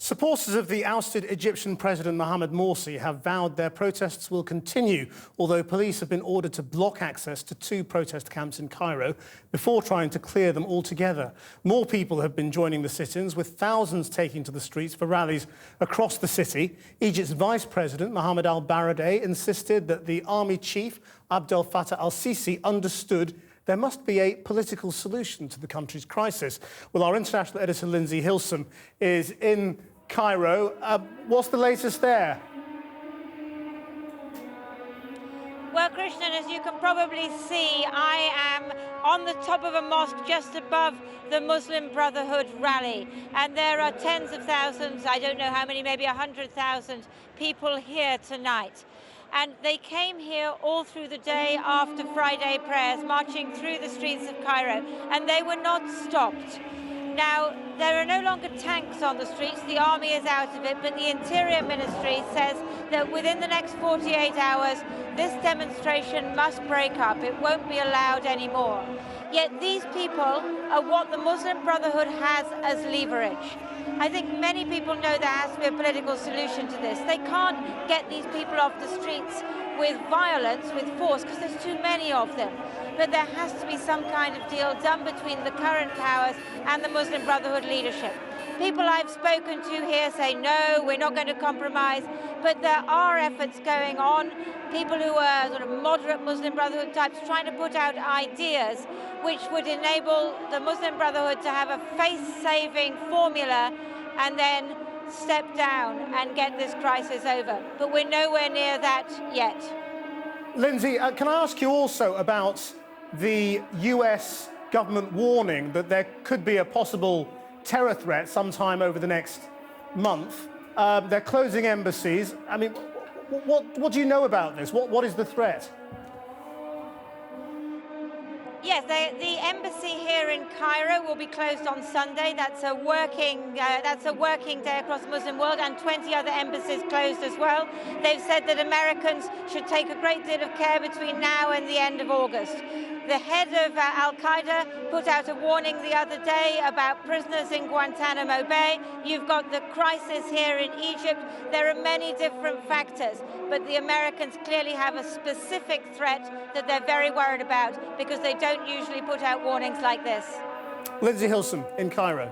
Supporters of the ousted Egyptian President Mohamed Morsi have vowed their protests will continue, although police have been ordered to block access to 2 protest camps in Cairo before trying to clear them altogether. More people have been joining the sit-ins, with thousands taking to the streets for rallies across the city. Egypt's Vice President Mohamed al-Baradei insisted that the army chief Abdel Fattah al-Sisi understood there must be a political solution to the country's crisis. Well, our international editor, Lindsay Hilsum, is in Cairo. What's the latest there? Well, Krishnan, as you can probably see, I am on the top of a mosque just above the Muslim Brotherhood rally. And there are tens of thousands, I don't know how many, maybe 100,000 people here tonight. And they came here all through the day after Friday prayers, marching through the streets of Cairo, and they were not stopped. Now, there are no longer tanks on the streets, the army is out of it, but the Interior Ministry says that within the next 48 hours, this demonstration must break up. It won't be allowed anymore. Yet these people are what the Muslim Brotherhood has as leverage. I think many people know there has to be a political solution to this. They can't get these people off the streets with violence, with force, because there's too many of them. But there has to be some kind of deal done between the current powers and the Muslim Brotherhood leadership. People I've spoken to here say, no, we're not going to compromise, but there are efforts going on. People who are sort of moderate Muslim Brotherhood types trying to put out ideas which would enable the Muslim Brotherhood to have a face-saving formula and then step down and get this crisis over. But we're nowhere near that yet. Lindsay, can I ask you also about the US government warning that there could be a possible terror threat sometime over the next month? They're closing embassies. I mean, what do you know about this? What is the threat? Yes, the embassy here in Cairo will be closed on Sunday. That's a working day across the Muslim world, and 20 other embassies closed as well. They've said that Americans should take a great deal of care between now and the end of August. The head of Al-Qaeda put out a warning the other day about prisoners in Guantanamo Bay. You've got the crisis here in Egypt. There are many different factors, but the Americans clearly have a specific threat that they're very worried about because they don't usually put out warnings like this. Lindsay Hilsum in Cairo.